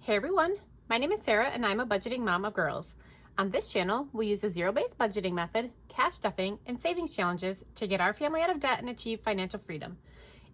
Hey everyone, my name is Sarah and I'm a budgeting mom of girls. On this channel, we use the zero-based budgeting method, cash stuffing, and savings challenges to get our family out of debt and achieve financial freedom.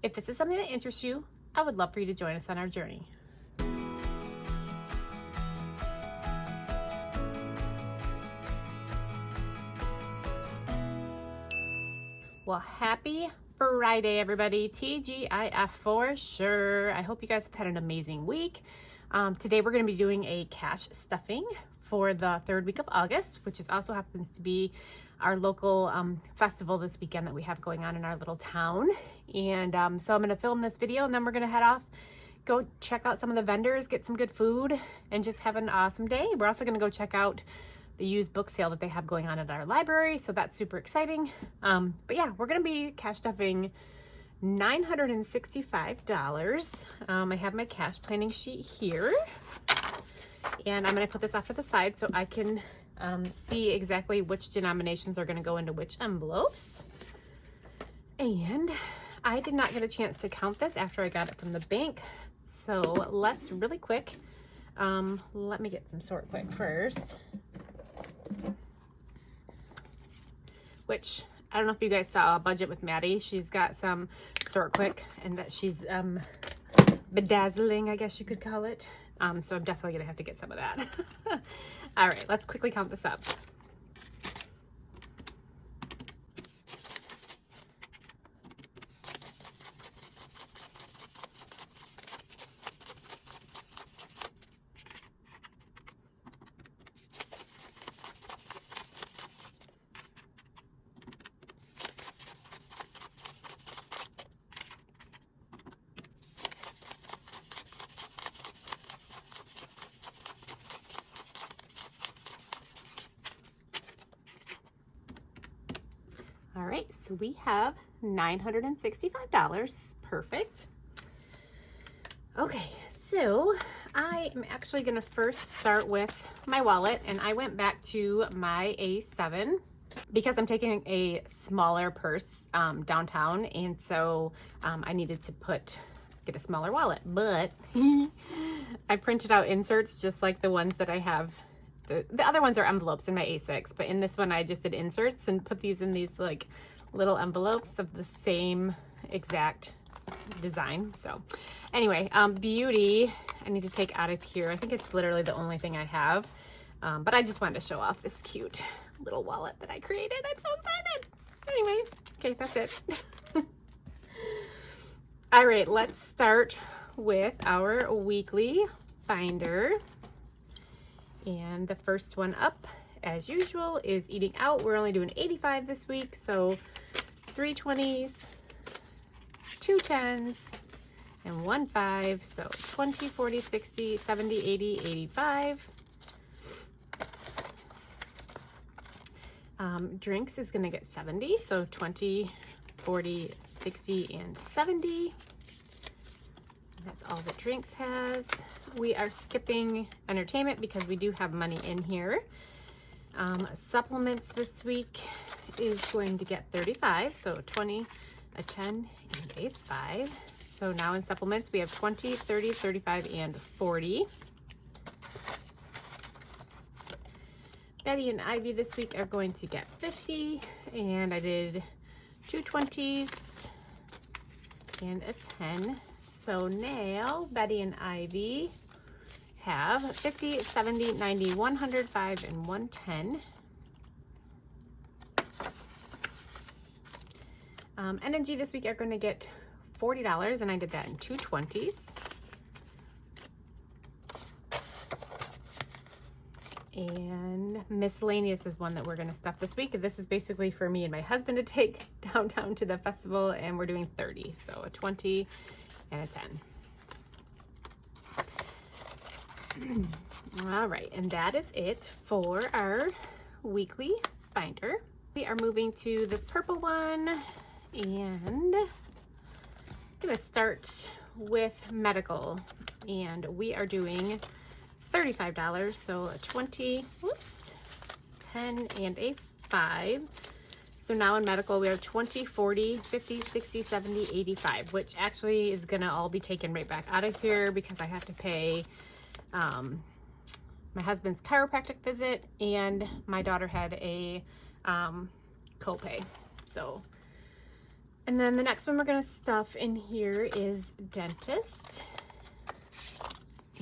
If this is something that interests you, I would love for you to join us on our journey. Well, happy Friday, everybody. TGIF for sure. I hope you guys have had an amazing week. Today we're going to be doing a cash stuffing for the third week of August, which is also happens to be our local festival this weekend that we have going on in our little town. And so I'm going to film this video and then we're going to head off, go check out some of the vendors, get some good food, and just have an awesome day. We're also going to go check out the used book sale that they have going on at our library, so that's super exciting. But yeah, we're going to be cash stuffing $965. I have my cash planning sheet here, and I'm going to put this off to the side so I can see exactly which denominations are going to go into which envelopes. And I did not get a chance to count this after I got it from the bank, so let's really quick, let me get some sort quick first. Which, I don't know if you guys saw a budget with Maddie. She's got some sort quick and that she's bedazzling, I guess you could call it. So I'm definitely gonna have to get some of that. All right, let's quickly count this up. All right, so we have $965, perfect. Okay, so I am actually gonna first start with my wallet, and I went back to my A7 because I'm taking a smaller purse downtown, and so I needed to get a smaller wallet, but I printed out inserts just like the ones that I have. The other ones are envelopes in my A6, but in this one I just did inserts and put these in these like little envelopes of the same exact design. So anyway, beauty, I need to take out of here. I think it's literally the only thing I have, but I just wanted to show off this cute little wallet that I created. I'm so excited. Anyway, okay, that's it. All right, let's start with our weekly binder. And the first one up, as usual, is eating out. We're only doing 85 this week, so 3 20s, 2 10s, and 1 5. So 20, 40, 60, 70, 80, 85. Drinks is gonna get 70, so 20, 40, 60, and 70. That's all that drinks has. We are skipping entertainment because we do have money in here. Supplements this week is going to get 35, so 20, a 10, and a 5. So now in supplements we have 20, 30, 35, and 40. Betty and Ivy this week are going to get 50, and I did 2 20s and a 10. So now Betty and Ivy have 50, 70, 90, 105, and 110. Energy this week are going to get $40, and I did that in 2 20s. And miscellaneous is one that we're going to stuff this week. This is basically for me and my husband to take downtown to the festival, and we're doing 30, so a 20 and a 10. All right, and that is it for our weekly binder. We are moving to this purple one, and I'm gonna start with medical, and we are doing $35, so a 20, whoops, 10, and a 5. So now in medical, we have 20, 40, 50, 60, 70, 85, which actually is gonna all be taken right back out of here because I have to pay my husband's chiropractic visit, and my daughter had a copay. So, and then the next one we're gonna stuff in here is dentist.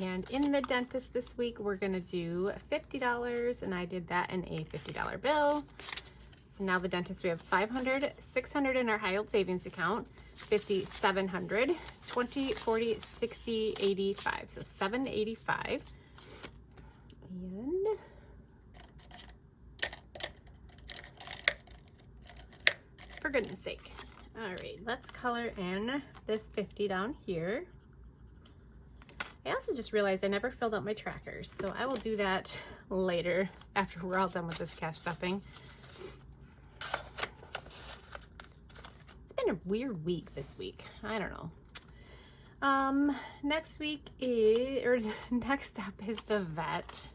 And in the dentist this week, we're gonna do $50, and I did that in a $50 bill. So now the dentist, we have $500, $600 in our high yield savings account, $50, $700, $20, $40, $60, $85. So $785. And for goodness sake. All right, let's color in this 50 down here. I also just realized I never filled out my trackers, so I will do that later after we're all done with this cash stuffing. It's been a weird week this week. I don't know. Next up is the vet.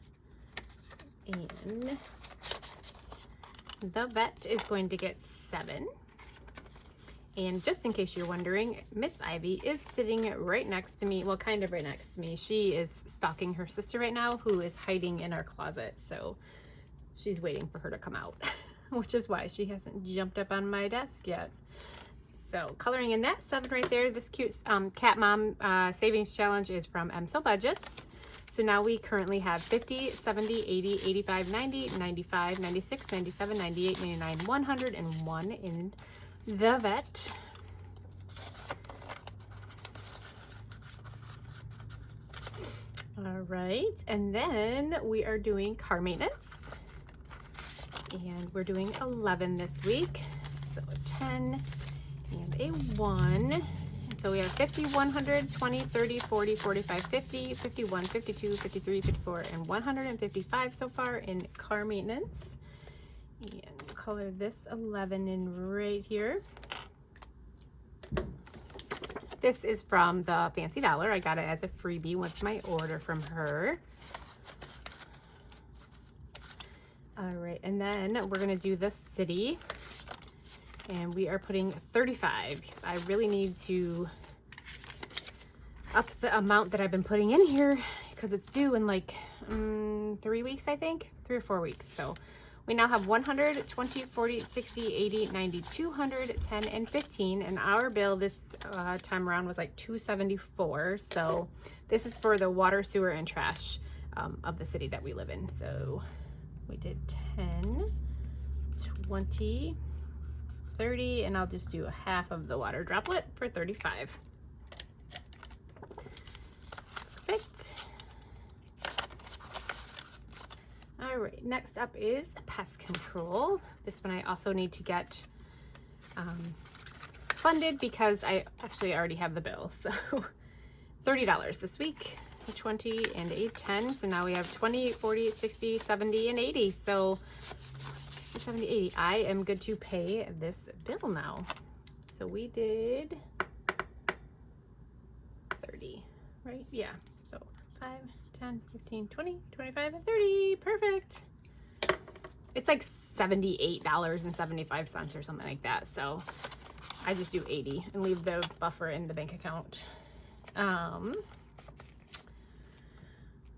And the vet is going to get 7. And just in case you're wondering, Miss Ivy is sitting right next to me. Well, kind of right next to me. She is stalking her sister right now, who is hiding in our closet. So she's waiting for her to come out, which is why she hasn't jumped up on my desk yet. So coloring in that 7 right there. This cute Cat Mom Savings Challenge is from So Budgets. So now we currently have 50, 70, 80, 85, 90, 95, 96, 97, 98, 99, 100, and 1 in the vet. All right, and then we are doing car maintenance, and we're doing 11 this week. So a 10 and a 1. And so we have 50, 100, 20, 30, 40, 45, 50, 51, 52, 53, 54, and 155 so far in car maintenance. And we'll color this 11 in right here. This is from the Fancy Dollar. I got it as a freebie with my order from her. All right, and then we're gonna do the city. And we are putting 35 because I really need to up the amount that I've been putting in here because it's due in like 3 weeks, I think, 3 or 4 weeks. So we now have 100, 20, 40, 60, 80, 90, 200, 10, and 15. And our bill this time around was like $274. So this is for the water, sewer, and trash of the city that we live in. So we did 10, 20, 30, and I'll just do a half of the water droplet for 35. Perfect. All right, next up is pest control. This one I also need to get funded because I actually already have the bill. So $30 this week. So 20 and 8, 10. So now we have 20, 40, 60, 70, and 80. So 60, 70, 80. I am good to pay this bill now. So we did 30, right? Yeah. So 5, 10, 15, 20, 25, and 30. Perfect. It's like $78.75 or something like that. So I just do 80 and leave the buffer in the bank account.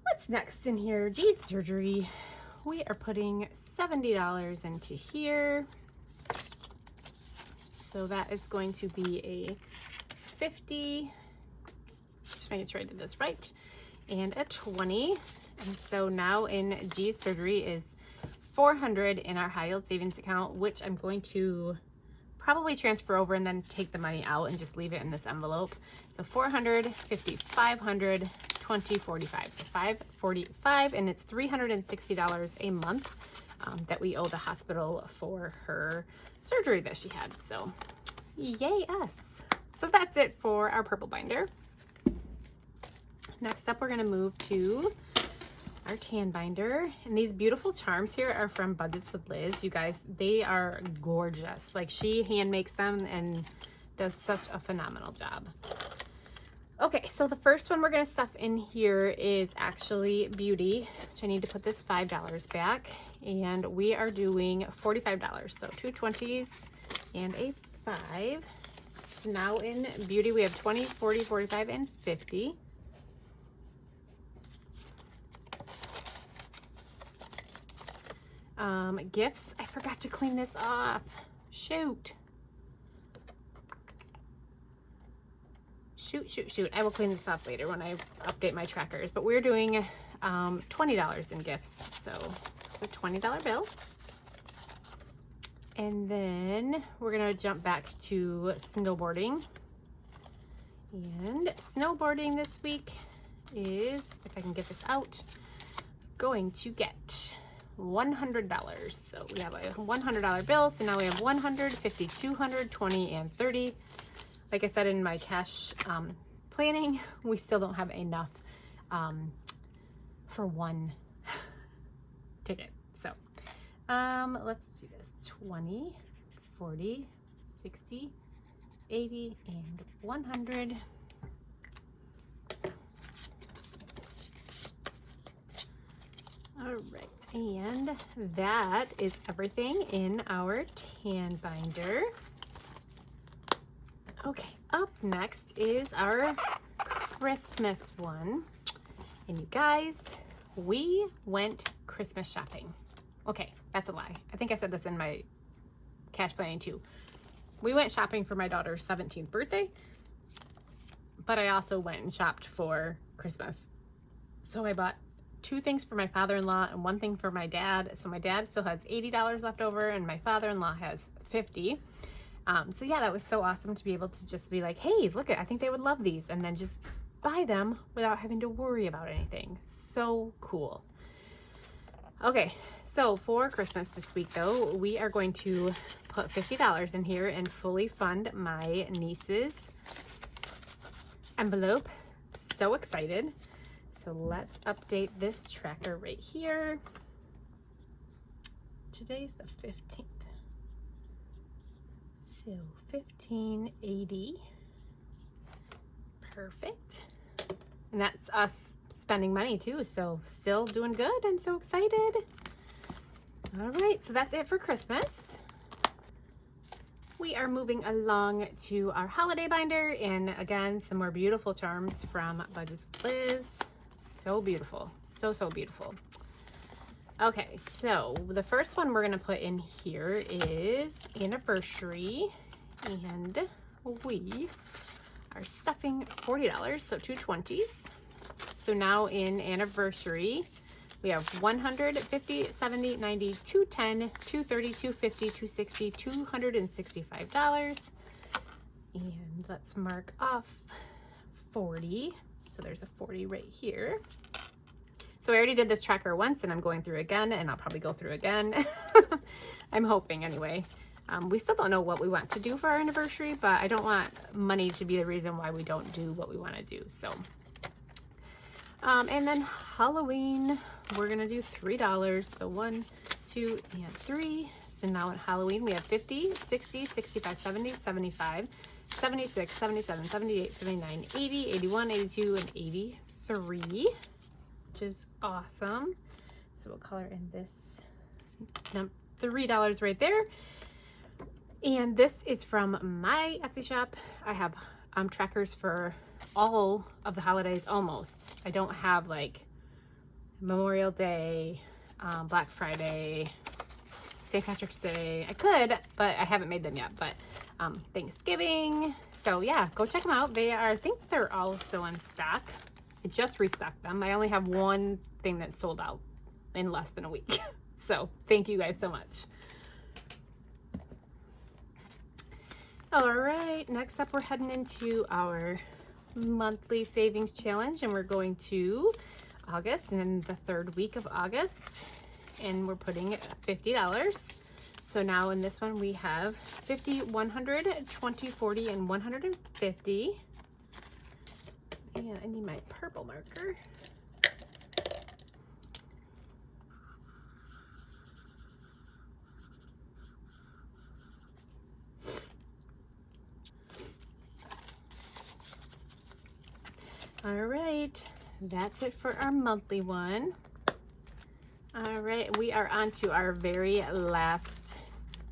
What's next in here? Geez, surgery. We are putting $70 into here. So that is going to be a 50. Just making sure I did this right. And a 20. And so now in G's surgery is 400 in our high yield savings account, which I'm going to probably transfer over and then take the money out and just leave it in this envelope. So 400, 50, 500, 20, 45. So 545, and it's $360 a month that we owe the hospital for her surgery that she had. So yay us. So that's it for our purple binder. Next up, we're gonna move to our tan binder, and these beautiful charms here are from Budgets with Liz. You guys, they are gorgeous. Like, she hand makes them and does such a phenomenal job. Okay, so the first one we're gonna stuff in here is actually beauty, which I need to put this $5 back, and we are doing $45. So 2 20s and a 5. So now in beauty we have 20, 40, 45, and 50. Gifts. I forgot to clean this off. Shoot. Shoot. I will clean this off later when I update my trackers. But we're doing $20 in gifts. So it's a $20 bill. And then we're going to jump back to snowboarding. And snowboarding this week is, if I can get this out, going to get $100. So we have a $100 bill. So now we have 100, 50, 200, 20, and 30. Like I said in my cash planning, we still don't have enough for one ticket. So let's do this. 20, 40, 60, 80, and 100. All right, and that is everything in our tan binder. Okay, up next is our Christmas one. And you guys, we went Christmas shopping. Okay, that's a lie. I think I said this in my cash planning too. We went shopping for my daughter's 17th birthday, but I also went and shopped for Christmas. So I bought 2 things for my father-in-law and 1 thing for my dad. So my dad still has $80 left over and my father-in-law has $50. So yeah, that was so awesome to be able to just be like, hey, look, I think they would love these, and then just buy them without having to worry about anything. So cool. Okay, so for Christmas this week though, we are going to put $50 in here and fully fund my niece's envelope. So excited. So let's update this tracker right here. Today's the 15th. So 1580. Perfect. And that's us spending money too, so still doing good. I'm so excited. All right, so that's it for Christmas. We are moving along to our holiday binder, and again, some more beautiful charms from Budgets with Liz. So beautiful, so beautiful. Okay, so the first one we're gonna put in here is anniversary, and we are stuffing $40, so 2 20s. So now in anniversary, we have 100, 50, 70, 90, 210, 230, 250, 260, $265. And let's mark off 40. So there's a 40 right here. So I already did this tracker once and I'm going through again, and I'll probably go through again. I'm hoping anyway. We still don't know what we want to do for our anniversary, but I don't want money to be the reason why we don't do what we want to do. So, and then Halloween, we're going to do $3. So 1, 2, and 3. So now in Halloween, we have 50, 60, 65, 70, 75, 76, 77, 78, 79, 80, 81, 82, and 83, which is awesome. So we'll color in this $3 right there. And this is from my Etsy shop. I have trackers for all of the holidays almost. I don't have like Memorial Day, Black Friday, St. Patrick's Day. I could, but I haven't made them yet. But Thanksgiving. So yeah, go check them out. I think they're all still in stock. I just restocked them. I only have one thing that's sold out in less than a week. So thank you guys so much. All right, next up we're heading into our monthly savings challenge, and we're going to August and the 3rd week of August, and we're putting $50. So now in this one we have 50, 100, 20, 40, and 150. And I need my purple marker. All right, that's it for our monthly one. All right, we are on to our very last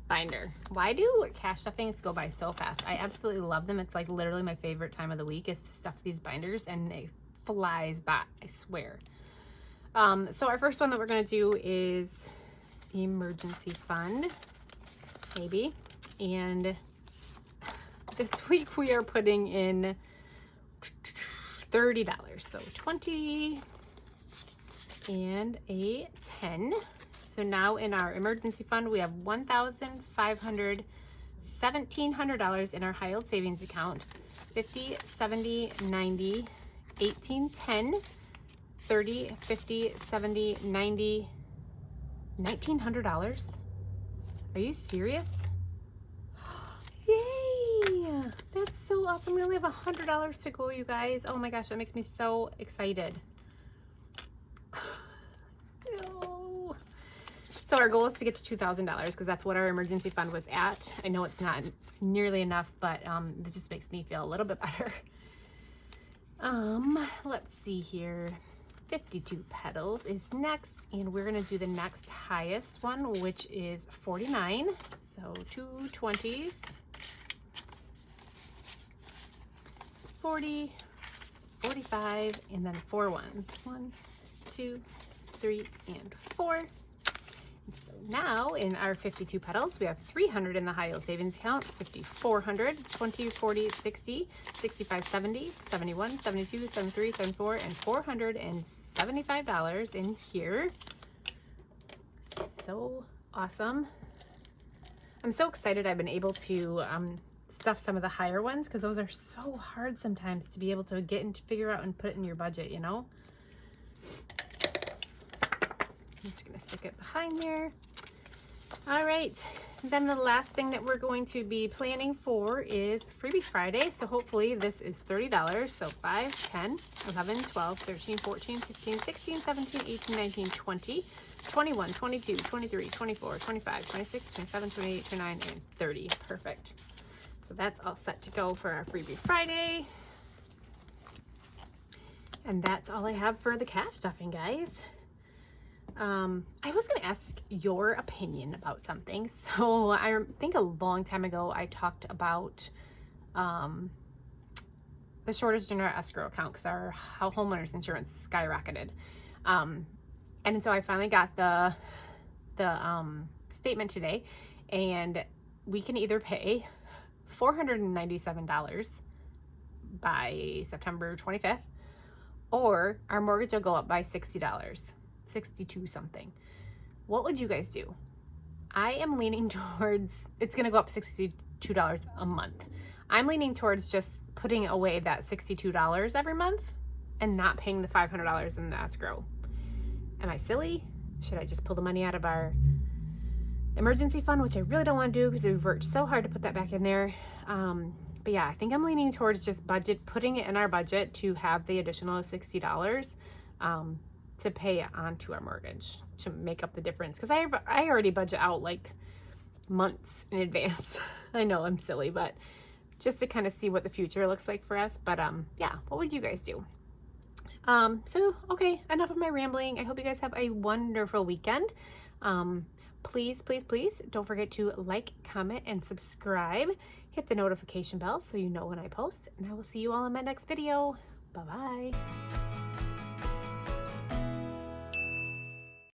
binder. Why do cash stuffings go by so fast? I absolutely love them. It's like literally my favorite time of the week is to stuff these binders, and it flies by, I swear. So our first one that we're gonna do is emergency fund, maybe. And this week we are putting in $30. So 20 and a 10. So now in our emergency fund, we have $1,700 in our high yield savings account. 50, 70, 90, 18, 10, 30, 50, 70, 90, $1,900. Are you serious? Yay! That's so awesome. We only have $100 to go, you guys. Oh my gosh, that makes me so excited. No. So our goal is to get to $2,000 because that's what our emergency fund was at. I know it's not nearly enough, but this just makes me feel a little bit better. Let's see here. 52 petals is next, and we're gonna do the next highest one, which is 49. So 2 20s. 40, 45, and then 4 ones. 1, 2, 3, and 4. And so now in our 52 petals, we have 300 in the high yield savings account, 5,400, 20, 40, 60, 65, 70, 71, 72, 73, 74, and $475 in here. So awesome. I'm so excited I've been able to stuff some of the higher ones because those are so hard sometimes to be able to get and figure out and put it in your budget, you know? I'm just gonna stick it behind there. All right, then the last thing that we're going to be planning for is Freebie Friday. So hopefully this is $30. So 5, 10, 11, 12, 13, 14, 15, 16, 17, 18, 19, 20, 21, 22, 23, 24, 25, 26, 27, 28, 29, and 30. Perfect. So that's all set to go for our Freebie Friday. And that's all I have for the cash stuffing, guys. I was going to ask your opinion about something. So I think a long time ago I talked about the shortage in our escrow account because our homeowner's insurance skyrocketed. And so I finally got the statement today, and we can either pay $497 by September 25th, or our mortgage will go up by $60, 62 something. What would you guys do? I am leaning towards, it's going to go up $62 a month. I'm leaning towards just putting away that $62 every month and not paying the $500 in the escrow. Am I silly? Should I just pull the money out of our emergency fund, which I really don't want to do because we've worked so hard to put that back in there. But yeah, I think I'm leaning towards just putting it in our budget to have the additional $60 to pay onto our mortgage to make up the difference. Because I already budget out like months in advance. I know I'm silly, but just to kind of see what the future looks like for us. But yeah, what would you guys do? So, okay, enough of my rambling. I hope you guys have a wonderful weekend. Please, please, please don't forget to like, comment, and subscribe. Hit the notification bell so you know when I post. And I will see you all in my next video. Bye-bye.